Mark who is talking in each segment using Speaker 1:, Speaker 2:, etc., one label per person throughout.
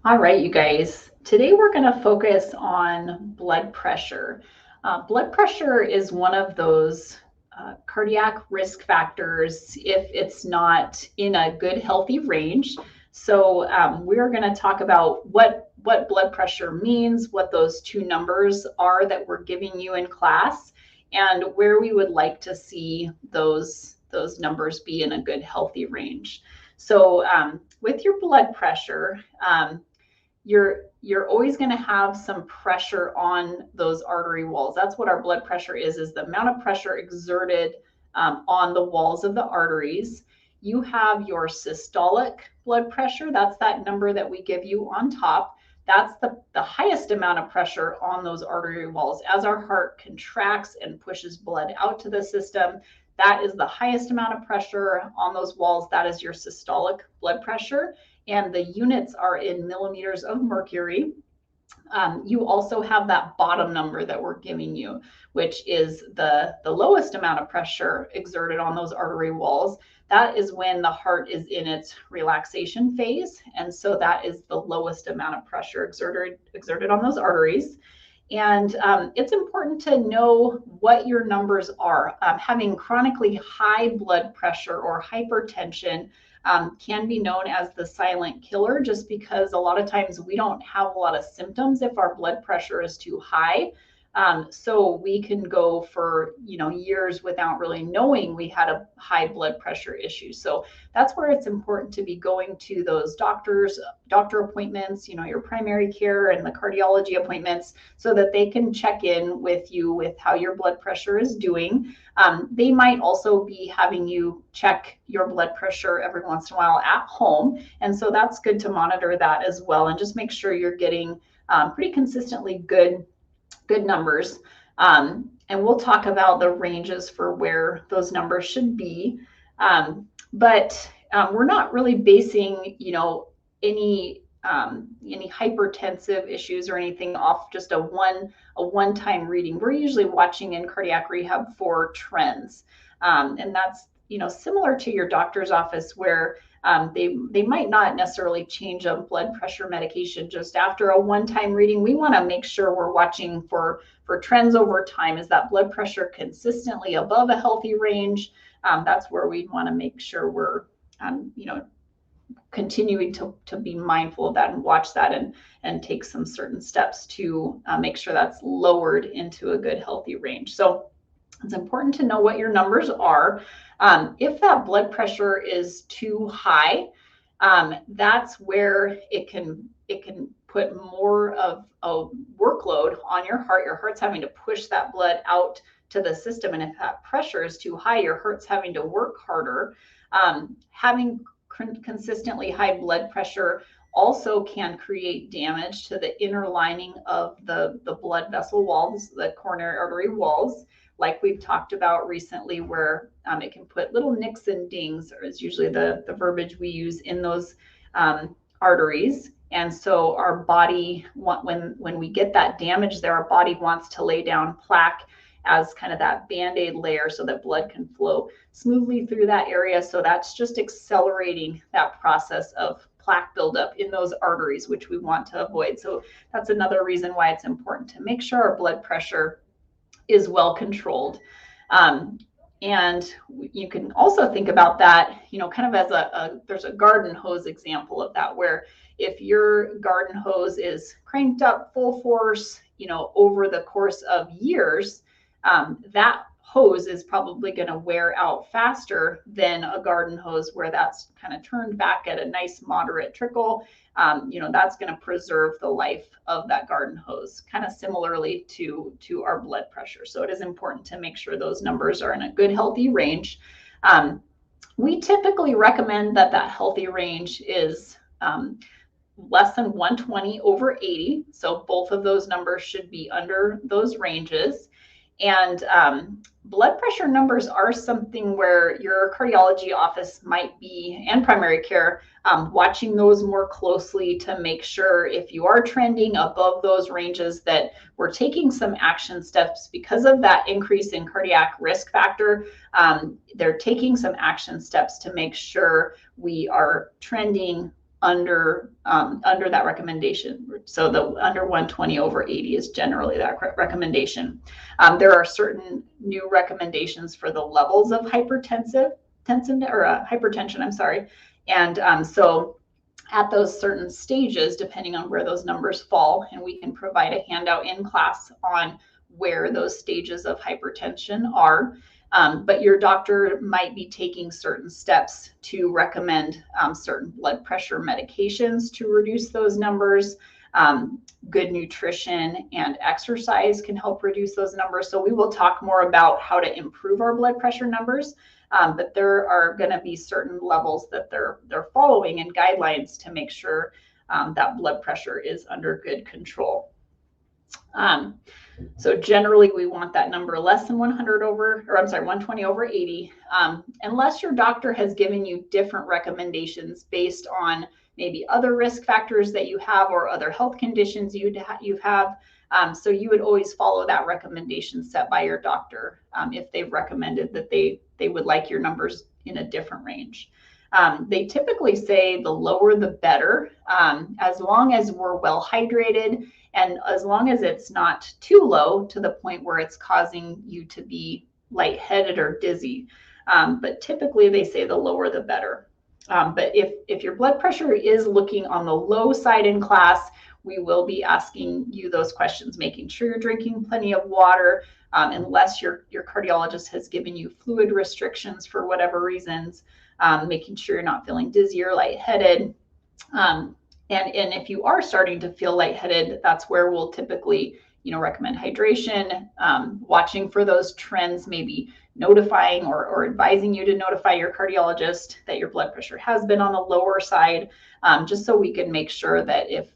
Speaker 1: All right, you guys. Today we're going to focus on blood pressure. Blood pressure is one of those cardiac risk factors if it's not in a good, healthy range. So we're going to talk about what blood pressure means, what those two numbers are that we're giving you in class, and where we would like to see those numbers be in a good, healthy range. So with your blood pressure, you're always going to have some pressure on those artery walls. That's what our blood pressure is the amount of pressure exerted on the walls of the arteries. You have your systolic blood pressure. That's that number that we give you on top. That's the highest amount of pressure on those artery walls. As our heart contracts and pushes blood out to the system, that is the highest amount of pressure on those walls. That is your systolic blood pressure. And the units are in millimeters of mercury. You also have that bottom number that we're giving you, which is the lowest amount of pressure exerted on those artery walls. That is when the heart is in its relaxation phase. And so that is the lowest amount of pressure exerted on those arteries. And it's important to know what your numbers are. Having chronically high blood pressure or hypertension can be known as the silent killer, just because a lot of times we don't have a lot of symptoms if our blood pressure is too high. So we can go for years without really knowing we had a high blood pressure issue. So that's where it's important to be going to those doctor appointments, your primary care and the cardiology appointments, so that they can check in with you with how your blood pressure is doing. They might also be having you check your blood pressure every once in a while at home. And so that's good to monitor that as well, and just make sure you're getting pretty consistently good numbers. And we'll talk about the ranges for where those numbers should be. But we're not really basing, any hypertensive issues or anything off just a one-time reading. We're usually watching in cardiac rehab for trends. And that's, similar to your doctor's office where they might not necessarily change a blood pressure medication just after a one-time reading. We want to make sure we're watching for trends over time. Is that blood pressure consistently above a healthy range? That's where we want to make sure we're, continuing to be mindful of that and watch that and take some certain steps to make sure that's lowered into a good, healthy range. So it's important to know what your numbers are. If that blood pressure is too high, that's where it can put more of a workload on your heart. Your heart's having to push that blood out to the system. And if that pressure is too high, your heart's having to work harder. Having consistently high blood pressure also can create damage to the inner lining of the blood vessel walls, the coronary artery walls, like we've talked about recently, where it can put little nicks and dings, or is usually the verbiage we use, in those arteries. And so our body, when we get that damage there, our body wants to lay down plaque as kind of that Band-Aid layer so that blood can flow smoothly through that area. So that's just accelerating that process of plaque buildup in those arteries, which we want to avoid. So that's another reason why it's important to make sure our blood pressure is well controlled. And you can also think about that, kind of as there's a garden hose example of that, where if your garden hose is cranked up full force, over the course of years, that hose is probably going to wear out faster than a garden hose where that's kind of turned back at a nice moderate trickle. That's going to preserve the life of that garden hose, kind of similarly to our blood pressure. So it is important to make sure those numbers are in a good, healthy range. We typically recommend that healthy range is less than 120 over 80. So both of those numbers should be under those ranges. And blood pressure numbers are something where your cardiology office might be, and primary care, watching those more closely to make sure if you are trending above those ranges that we're taking some action steps because of that increase in cardiac risk factor. They're taking some action steps to make sure we are trending under that recommendation. So the under 120/80 is generally that recommendation. There are certain new recommendations for the levels of hypertension, I'm sorry. And so at those certain stages, depending on where those numbers fall, and we can provide a handout in class on where those stages of hypertension are. But your doctor might be taking certain steps to recommend certain blood pressure medications to reduce those numbers. Good nutrition and exercise can help reduce those numbers. So we will talk more about how to improve our blood pressure numbers, but there are going to be certain levels that they're following and guidelines to make sure that blood pressure is under good control. So generally we want that number less than 120/80, unless your doctor has given you different recommendations based on maybe other risk factors that you have or other health conditions you have. So you would always follow that recommendation set by your doctor if they've recommended that they would like your numbers in a different range. They typically say the lower the better, as long as we're well hydrated and as long as it's not too low to the point where it's causing you to be lightheaded or dizzy. But typically they say the lower the better. But if your blood pressure is looking on the low side in class, we will be asking you those questions, making sure you're drinking plenty of water, unless your cardiologist has given you fluid restrictions for whatever reasons, making sure you're not feeling dizzy or lightheaded. And if you are starting to feel lightheaded, that's where we'll typically, recommend hydration, watching for those trends, maybe notifying or advising you to notify your cardiologist that your blood pressure has been on the lower side, just so we can make sure that if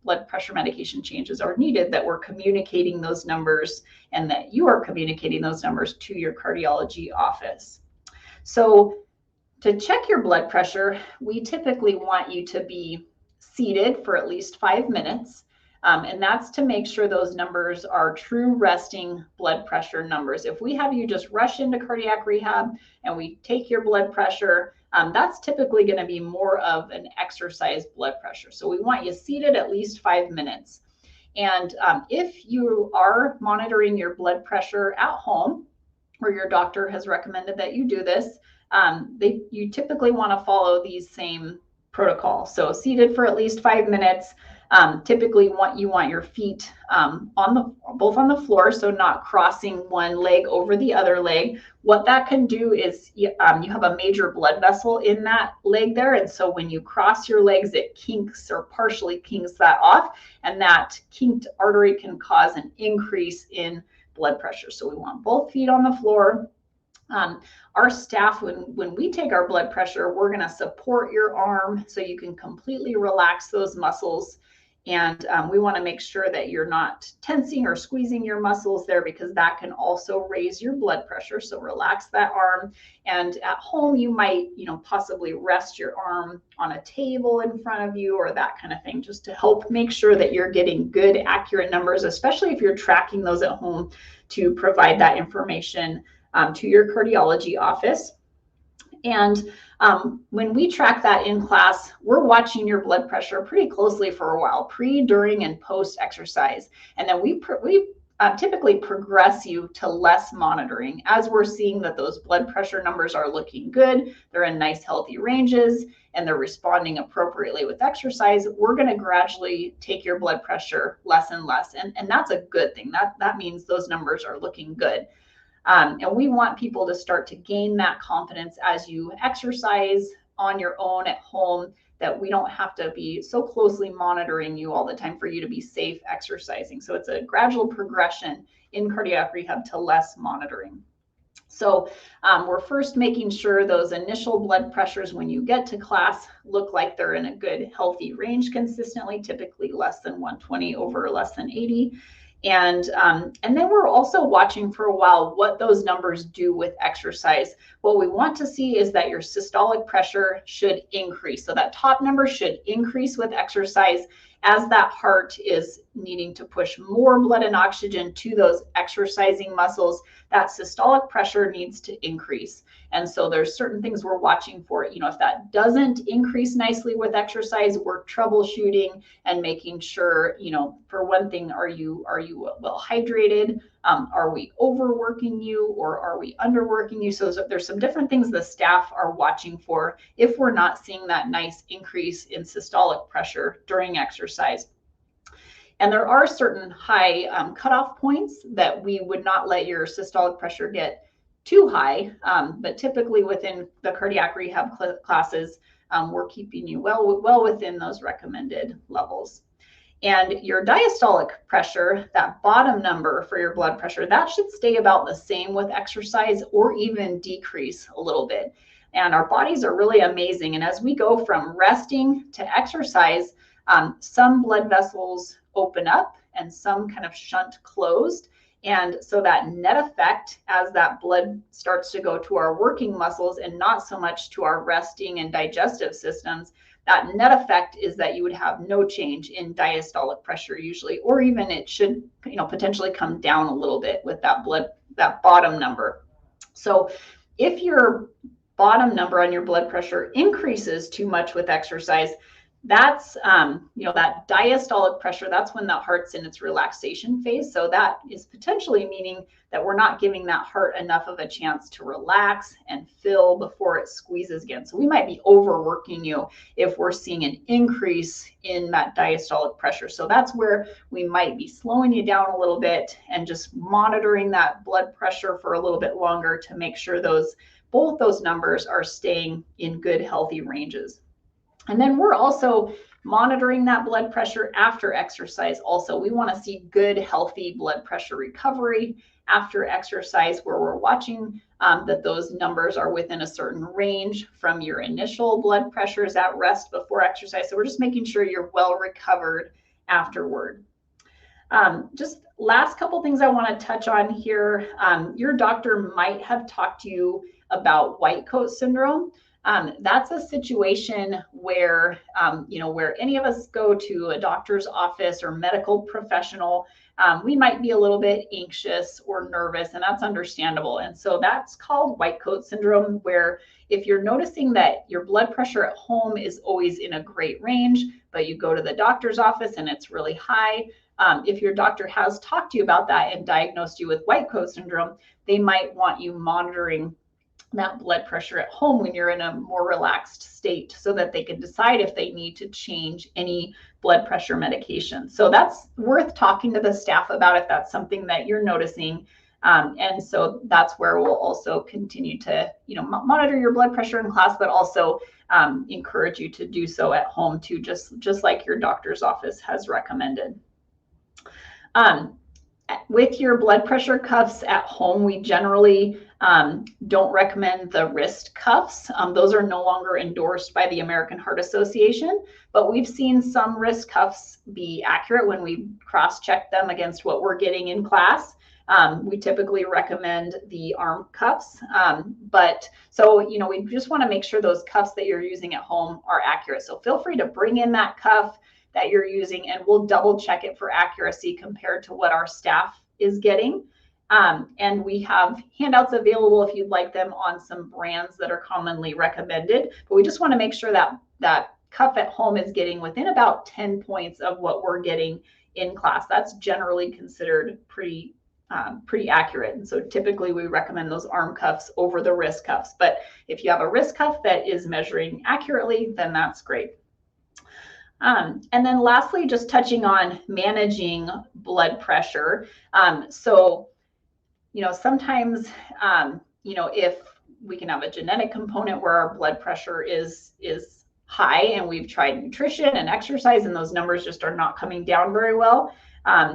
Speaker 1: blood pressure medication changes are needed, that we're communicating those numbers and that you are communicating those numbers to your cardiology office. So to check your blood pressure, we typically want you to be seated for at least 5 minutes. And that's to make sure those numbers are true resting blood pressure numbers. If we have you just rush into cardiac rehab and we take your blood pressure, that's typically going to be more of an exercise blood pressure. So we want you seated at least 5 minutes. And if you are monitoring your blood pressure at home, where your doctor has recommended that you do this, you typically want to follow these same protocols. So seated for at least 5 minutes. Typically you want your feet both on the floor, so not crossing one leg over the other leg. What that can do is you have a major blood vessel in that leg there, and so when you cross your legs, it kinks or partially kinks that off, and that kinked artery can cause an increase in blood pressure. So we want both feet on the floor. Our staff, when we take our blood pressure, we're going to support your arm so you can completely relax those muscles. And we want to make sure that you're not tensing or squeezing your muscles there, because that can also raise your blood pressure. So relax that arm. And at home, you might, possibly rest your arm on a table in front of you or that kind of thing, just to help make sure that you're getting good, accurate numbers, especially if you're tracking those at home, to provide that information to your cardiology office. And when we track that in class, we're watching your blood pressure pretty closely for a while, pre, during, and post exercise. And then we typically progress you to less monitoring as we're seeing that those blood pressure numbers are looking good, they're in nice healthy ranges, and they're responding appropriately with exercise. We're going to gradually take your blood pressure less and less. And that's a good thing. That means those numbers are looking good. And we want people to start to gain that confidence as you exercise on your own at home, that we don't have to be so closely monitoring you all the time for you to be safe exercising. So it's a gradual progression in cardiac rehab to less monitoring. So we're first making sure those initial blood pressures when you get to class look like they're in a good, healthy range consistently, typically less than 120 over less than 80. And then we're also watching for a while what those numbers do with exercise. What we want to see is that your systolic pressure should increase. So that top number should increase with exercise as that heart is needing to push more blood and oxygen to those exercising muscles. That systolic pressure needs to increase. And so there's certain things we're watching for. If that doesn't increase nicely with exercise, we're troubleshooting and making sure, for one thing, are you well hydrated? Are we overworking you, or are we underworking you? So there's some different things the staff are watching for if we're not seeing that nice increase in systolic pressure during exercise. And there are certain high cutoff points that we would not let your systolic pressure get too high, but typically within the cardiac rehab classes, we're keeping you well within those recommended levels. And your diastolic pressure, that bottom number for your blood pressure, that should stay about the same with exercise or even decrease a little bit. And our bodies are really amazing. And as we go from resting to exercise, some blood vessels open up and some kind of shunt closed. And so that net effect, as that blood starts to go to our working muscles and not so much to our resting and digestive systems, that net effect is that you would have no change in diastolic pressure usually, or even it should, potentially come down a little bit with that bottom number. So if your bottom number on your blood pressure increases too much with exercise, that's, that diastolic pressure, that's when the heart's in its relaxation phase. So that is potentially meaning that we're not giving that heart enough of a chance to relax and fill before it squeezes again. So we might be overworking you if we're seeing an increase in that diastolic pressure. So that's where we might be slowing you down a little bit and just monitoring that blood pressure for a little bit longer to make sure both those numbers are staying in good, healthy ranges. And then we're also monitoring that blood pressure after exercise also. We want to see good, healthy blood pressure recovery after exercise, where we're watching that those numbers are within a certain range from your initial blood pressures at rest before exercise. So we're just making sure you're well recovered afterward. Just last couple things I want to touch on here. Your doctor might have talked to you about white coat syndrome. That's a situation where, where any of us go to a doctor's office or medical professional, we might be a little bit anxious or nervous, and that's understandable. And so that's called white coat syndrome, where if you're noticing that your blood pressure at home is always in a great range, but you go to the doctor's office and it's really high, if your doctor has talked to you about that and diagnosed you with white coat syndrome, they might want you monitoring that blood pressure at home when you're in a more relaxed state, so that they can decide if they need to change any blood pressure medication. So that's worth talking to the staff about if that's something that you're noticing. And so that's where we'll also continue to, monitor your blood pressure in class, but also encourage you to do so at home too, just like your doctor's office has recommended. With your blood pressure cuffs at home, we generally don't recommend the wrist cuffs. Those are no longer endorsed by the American Heart Association, but we've seen some wrist cuffs be accurate when we cross-check them against what we're getting in class. We typically recommend the arm cuffs, we just want to make sure those cuffs that you're using at home are accurate. So feel free to bring in that cuff that you're using, and we'll double check it for accuracy compared to what our staff is getting. And we have handouts available if you'd like them on some brands that are commonly recommended, but we just want to make sure that that cuff at home is getting within about 10 points of what we're getting in class. That's generally considered pretty accurate. And so typically we recommend those arm cuffs over the wrist cuffs. But if you have a wrist cuff that is measuring accurately, then that's great. And then lastly, just touching on managing blood pressure. Sometimes, if we can have a genetic component where our blood pressure is high, and we've tried nutrition and exercise and those numbers just are not coming down very well,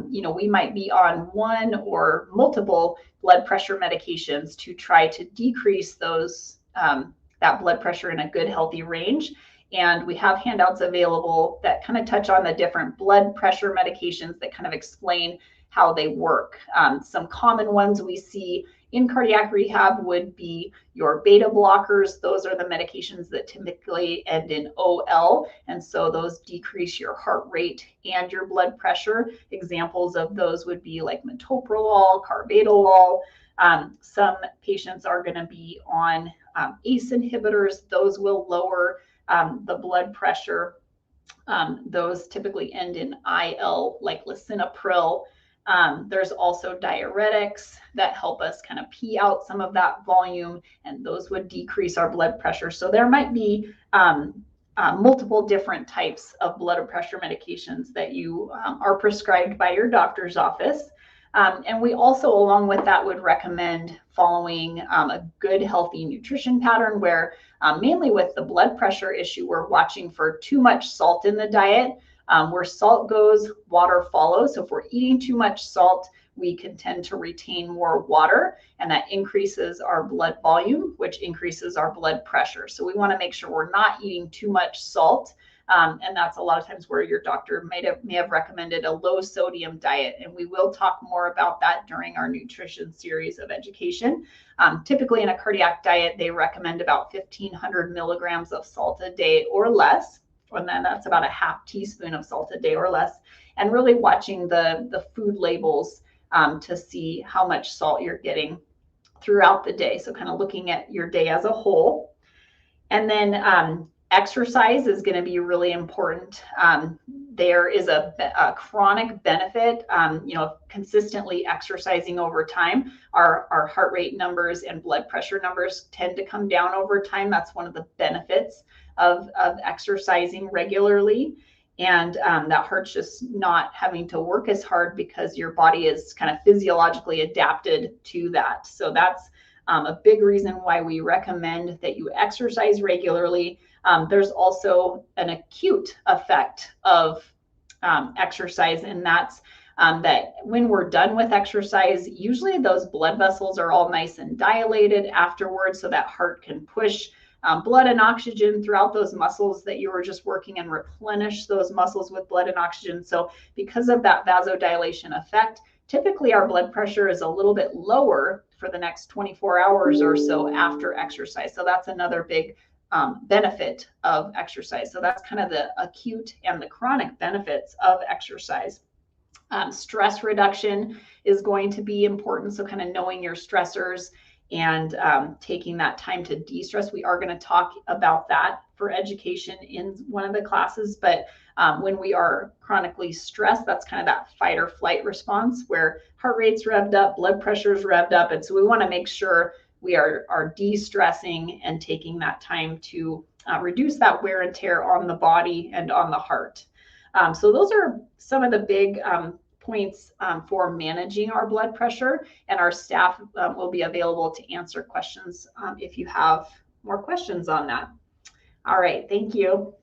Speaker 1: we might be on one or multiple blood pressure medications to try to decrease that blood pressure in a good, healthy range. And we have handouts available that kind of touch on the different blood pressure medications that kind of explain how they work. Some common ones we see in cardiac rehab would be your beta blockers. Those are the medications that typically end in OL. And so those decrease your heart rate and your blood pressure. Examples of those would be like metoprolol, carvedilol. Some patients are going to be on ACE inhibitors, those will lower the blood pressure. Those typically end in IL, like lisinopril. There's also diuretics that help us kind of pee out some of that volume, and those would decrease our blood pressure. So there might be multiple different types of blood pressure medications that you are prescribed by your doctor's office. And we also, along with that, would recommend following a good, healthy nutrition pattern where mainly with the blood pressure issue, we're watching for too much salt in the diet. Where salt goes, water follows. So if we're eating too much salt, we can tend to retain more water, and that increases our blood volume, which increases our blood pressure. So we want to make sure we're not eating too much salt. And that's a lot of times where your doctor may have recommended a low sodium diet. And we will talk more about that during our nutrition series of education. Typically in a cardiac diet, they recommend about 1,500 milligrams of salt a day or less. And then that's about a half teaspoon of salt a day or less. And really watching the food labels to see how much salt you're getting throughout the day. So kind of looking at your day as a whole. And then exercise is going to be really important. There is a chronic benefit, consistently exercising over time. Our heart rate numbers and blood pressure numbers tend to come down over time. That's one of the benefits of exercising regularly. And that heart's just not having to work as hard because your body is kind of physiologically adapted to that. So that's a big reason why we recommend that you exercise regularly. There's also an acute effect of exercise, and that's that when we're done with exercise, usually those blood vessels are all nice and dilated afterwards, so that heart can push blood and oxygen throughout those muscles that you were just working and replenish those muscles with blood and oxygen. So because of that vasodilation effect, typically our blood pressure is a little bit lower for the next 24 hours or so after exercise. So that's another big benefit of exercise. So that's kind of the acute and the chronic benefits of exercise. Stress reduction is going to be important. So kind of knowing your stressors and taking that time to de-stress. We are going to talk about that for education in one of the classes. But when we are chronically stressed, that's kind of that fight or flight response where heart rate's revved up, blood pressure's revved up. And so we want to make sure we are de-stressing and taking that time to reduce that wear and tear on the body and on the heart. So those are some of the big points for managing our blood pressure, and our staff will be available to answer questions if you have more questions on that. All right, thank you.